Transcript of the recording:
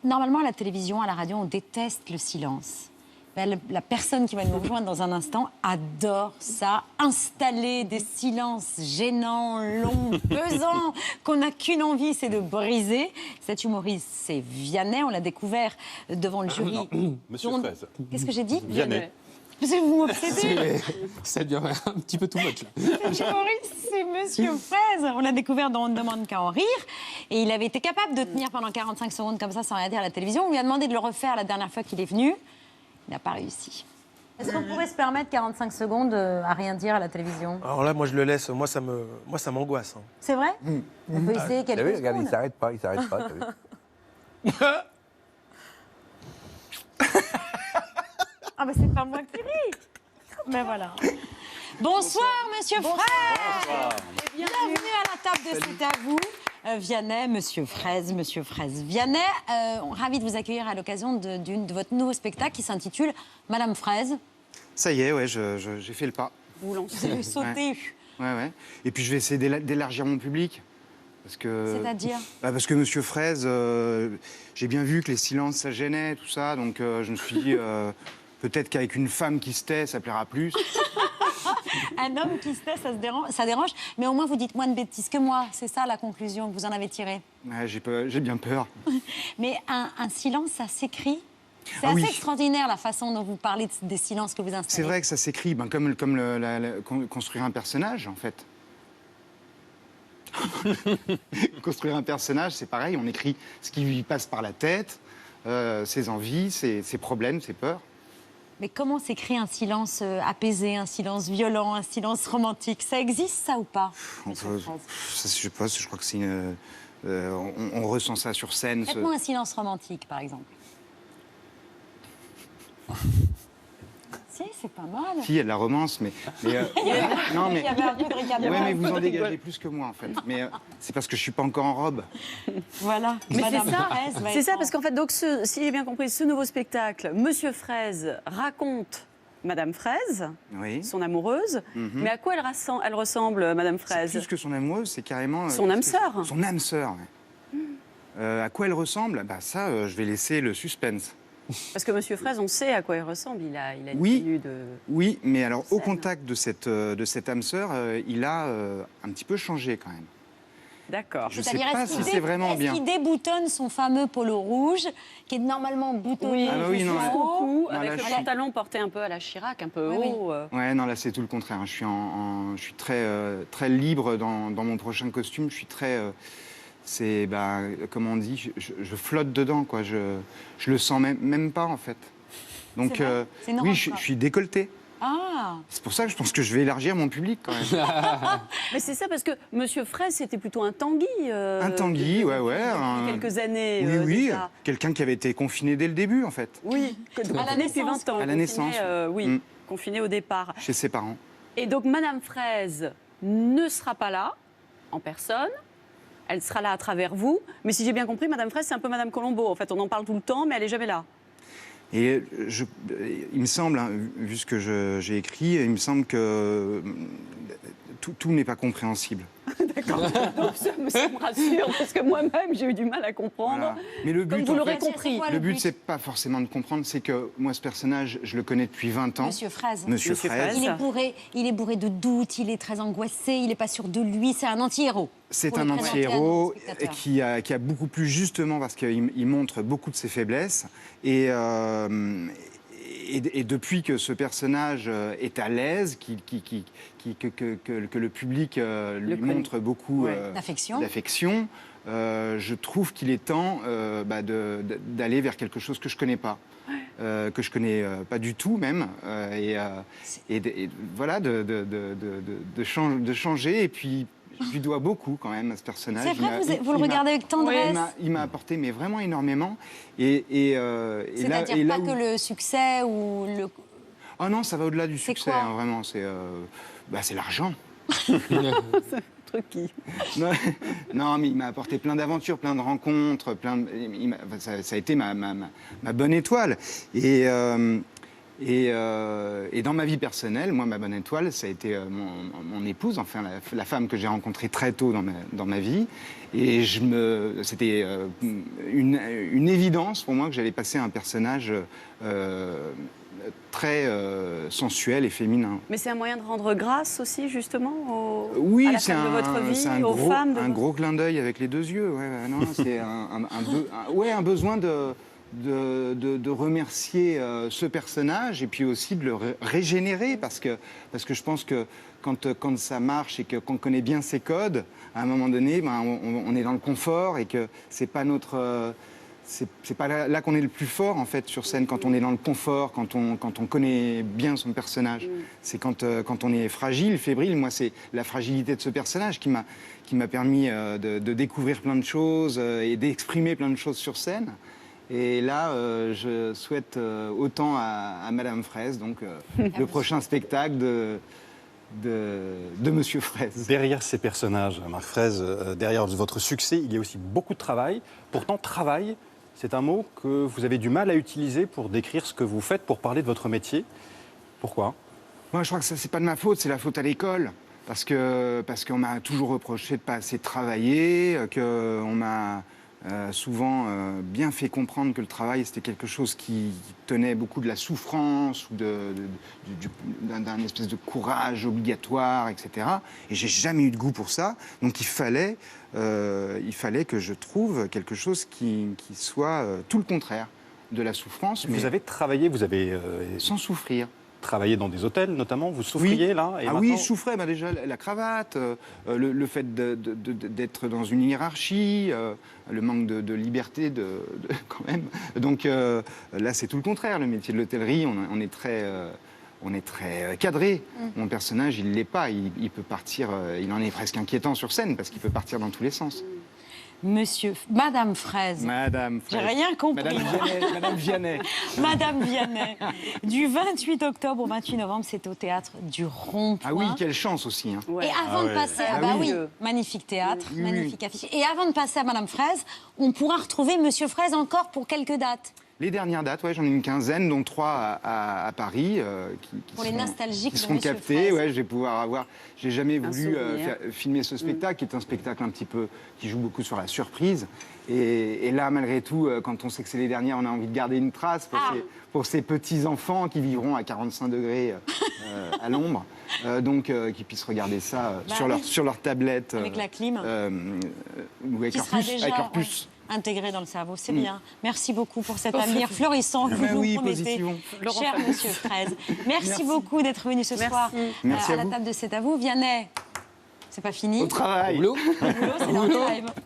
Normalement, à la télévision, à la radio, on déteste le silence. Ben, la personne qui va nous rejoindre dans un instant adore ça, installer des silences gênants, longs, pesants, qu'on n'a qu'une envie, c'est de briser. Cet humoriste, c'est Vianney, on l'a découvert devant le jury. Monsieur Fraise. Qu'est-ce que j'ai dit? Vianney. Parce que vous m'obsédez. Ça devient un petit peu too much, là. Cet humoriste, c'est Monsieur Fraise. On l'a découvert dans On ne demande qu'à en rire. Et il avait été capable de tenir pendant 45 secondes comme ça sans rien dire à la télévision. On lui a demandé de le refaire la dernière fois qu'il est venu. Il n'a pas réussi. Est-ce qu'on pourrait se permettre 45 secondes à rien dire à la télévision? Alors là, moi, je le laisse. Moi, ça m'angoisse. Hein. C'est vrai? On peut essayer quelques secondes. Regarde, il s'arrête pas, t'as vu. Ah, mais c'est pas moi qui ris. Mais voilà. Bonsoir, Monsieur Fraise. Bienvenue à la table de C'est à vous. Vianney, Monsieur Fraise. Vianney, ravi de vous accueillir à l'occasion de votre nouveau spectacle qui s'intitule Madame Fraise. Ça y est, ouais, j'ai fait le pas. Vous lancez, sautez. Ouais. Et puis je vais essayer d'élargir mon public. Parce que, c'est-à-dire parce que Monsieur Fraise, j'ai bien vu que les silences, ça gênait, tout ça. Donc je me suis dit, peut-être qu'avec une femme qui se tait, ça plaira plus. Un homme qui se tait, ça dérange. Mais au moins, vous dites moins de bêtises que moi. C'est ça la conclusion que vous en avez tirée. Ouais, j'ai bien peur. Mais un silence, ça s'écrit. C'est Ah assez oui. extraordinaire la façon dont vous parlez des silences que vous installez. C'est vrai que ça s'écrit, comme construire un personnage, en fait. Construire un personnage, c'est pareil. On écrit ce qui lui passe par la tête, ses envies, ses problèmes, ses peurs. Mais comment s'écrit un silence apaisé, un silence violent, un silence romantique? Ça existe, ça, ou pas? Je sais pas, je crois que c'est une... on ressent ça sur scène. Faites-moi un silence romantique, par exemple. Si, c'est pas mal. Si, il y a de la romance, mais non, mais... Il y avait un peu de Ricardo. Ouais, mais vous en dégagez plus que moi, en fait. Mais c'est parce que je suis pas encore en robe. Voilà. Mais Madame c'est ça, Fraise va c'est être ça, en- parce qu'en fait, donc, si j'ai bien compris, ce nouveau spectacle, Monsieur Fraise raconte Madame Fraise, Oui. son amoureuse, mais à quoi elle ressemble, Madame C'est Fraise? plus que son amoureuse, c'est carrément... Son âme sœur. Son âme sœur, ouais. À quoi elle ressemble? Bah ça, je vais laisser le suspense. Parce que Monsieur Fraise, on sait à quoi il ressemble. Il a une Oui. tenue de... Oui, mais alors au Scène. contact de cette âme sœur, il a un petit peu changé quand même. D'accord. Je sais C'est-à-dire, pas est-ce si qu'il c'est vraiment bien. Est-ce qu'il déboutonne son fameux polo rouge, qui est normalement boutonné Ah bah oui, non, jusqu'en haut Beaucoup, Non, avec là, le je suis- pantalon porté un peu à la Chirac, un peu Oui, oui. haut. Ouais, non, là c'est tout le contraire. Je suis très libre dans mon prochain costume. Je suis très, comment on dit, je flotte dedans, quoi. Je le sens même pas en fait. Donc C'est vrai C'est une oui, robe, je quoi. suis décolleté. Ah, C'est pour ça que je pense que je vais élargir mon public quand même. Mais c'est ça, parce que Monsieur Fraise, c'était plutôt un Tanguy. Un Tanguy, ouais. Depuis quelques années. Oui, déjà. quelqu'un qui avait été confiné dès le début en fait, Oui, À la depuis naissance, 20 ans. à la confiné, naissance. oui, Mm. confiné au départ. chez ses parents. Et donc, Madame Fraise ne sera pas là, en personne. Elle sera là à travers vous. Mais si j'ai bien compris, Madame Fraise, c'est un peu Madame Colombo. En fait, on en parle tout le temps, mais elle n'est jamais là. Et il me semble, hein, vu ce que j'ai écrit, il me semble que tout n'est pas compréhensible. D'accord. Donc, ça me rassure, parce que moi-même, j'ai eu du mal à comprendre. Voilà. Mais le Comme but, vous en l'aurez fait, compris. quoi, le but, c'est pas forcément de comprendre, c'est que moi, ce personnage, je le connais depuis 20 ans. Monsieur Fraise. Monsieur Monsieur Fraise. Fraise. Il est bourré de doutes, il est très angoissé, il n'est pas sûr de lui, c'est un anti-héros. C'est Pour un le présenter à anti-héros nos spectateurs. qui a beaucoup plu justement parce qu'il montre beaucoup de ses faiblesses. Et depuis que ce personnage est à l'aise, que le public lui connaît. montre beaucoup Ouais. D'affection. je trouve qu'il est temps d'aller vers quelque chose que je connais pas. Que je connais pas du tout même, voilà, de changer, et puis je lui dois beaucoup quand même à ce personnage. C'est vrai, Il m'a- vous le il m'a- regardez avec tendresse. il m'a apporté mais vraiment énormément, et là, C'est-à-dire et là pas où- que le succès ou le... Oh non, ça va au-delà du C'est succès, quoi hein, vraiment, c'est l'argent. Truc qui... Non, mais il m'a apporté plein d'aventures, plein de rencontres, ça a été ma bonne étoile. Et dans ma vie personnelle, moi, ma bonne étoile, ça a été mon épouse, enfin la femme que j'ai rencontrée très tôt dans ma vie. Et c'était une évidence pour moi que j'allais passer un personnage très sensuel et féminin. Mais c'est un moyen de rendre grâce aussi, justement, Oui, à la c'est femme de votre vie, aux femmes de un gros clin d'œil avec les deux yeux. Non, c'est un besoin de remercier ce personnage et puis aussi de le régénérer parce que je pense que quand ça marche et qu'on connaît bien ses codes, à un moment donné, on est dans le confort et que c'est pas notre... c'est pas là qu'on est le plus fort en fait sur scène, quand on est dans le confort, quand on connaît bien son personnage. C'est quand on est fragile, fébrile. Moi, c'est la fragilité de ce personnage qui m'a permis de découvrir plein de choses et d'exprimer plein de choses sur scène. Et là, je souhaite autant à Madame Fraise, donc le prochain spectacle de Monsieur Fraise. Derrière ces personnages, Marc Fraise, derrière votre succès, il y a aussi beaucoup de travail. Pourtant, travail, c'est un mot que vous avez du mal à utiliser pour décrire ce que vous faites, pour parler de votre métier. Pourquoi ? Moi, je crois que ça, c'est pas de ma faute, c'est la faute à l'école. Parce qu'on m'a toujours reproché de pas assez travailler, qu'on m'a souvent bien fait comprendre que le travail, c'était quelque chose qui tenait beaucoup de la souffrance ou d'un espèce de courage obligatoire, etc. Et j'ai jamais eu de goût pour ça. Donc il fallait que je trouve quelque chose qui soit tout le contraire de la souffrance. Vous avez travaillé, vous avez... sans souffrir. Travaillé dans des hôtels, notamment, vous souffriez là et oui, je souffrais. Déjà, la cravate, le fait d'être dans une hiérarchie, le manque de liberté, quand même. Donc là, c'est tout le contraire. Le métier de l'hôtellerie, on est très cadré. Mon personnage, il ne l'est pas. Il peut partir, il en est presque inquiétant sur scène parce qu'il peut partir dans tous les sens. Madame Fraise. Madame Fraise. J'ai rien compris. Madame Vianney. Madame Vianney. Du 28 octobre au 28 novembre, c'est au théâtre du Rond-Point. Ah oui, quelle chance aussi. Hein. Ouais. Et avant de passer, magnifique théâtre, magnifique affiche. Et avant de passer à Madame Fraise, on pourra retrouver Monsieur Fraise encore pour quelques dates. Les dernières dates, j'en ai une quinzaine, dont 3 à Paris, pour les nostalgiques qui seront de Monsieur captés. Fraise. Je vais pouvoir avoir. J'ai jamais voulu souvenir. filmer ce spectacle, qui est un spectacle un petit peu qui joue beaucoup sur la surprise. Et là, malgré tout, quand on sait que c'est les dernières, on a envie de garder une trace pour ces petits enfants qui vivront à 45 degrés à l'ombre, donc qui puissent regarder ça sur leur tablette avec la clim, avec leur puce. Déjà, avec leur puce. Intégré dans le cerveau, c'est bien. Merci beaucoup pour cet avenir florissant que vous nous promettez, cher Monsieur Fraise. Merci beaucoup d'être venu ce soir Merci à à la vous. table de C'est à vous. Vianney, c'est pas fini. Au travail. Boulot. Le boulot, c'est dans le live.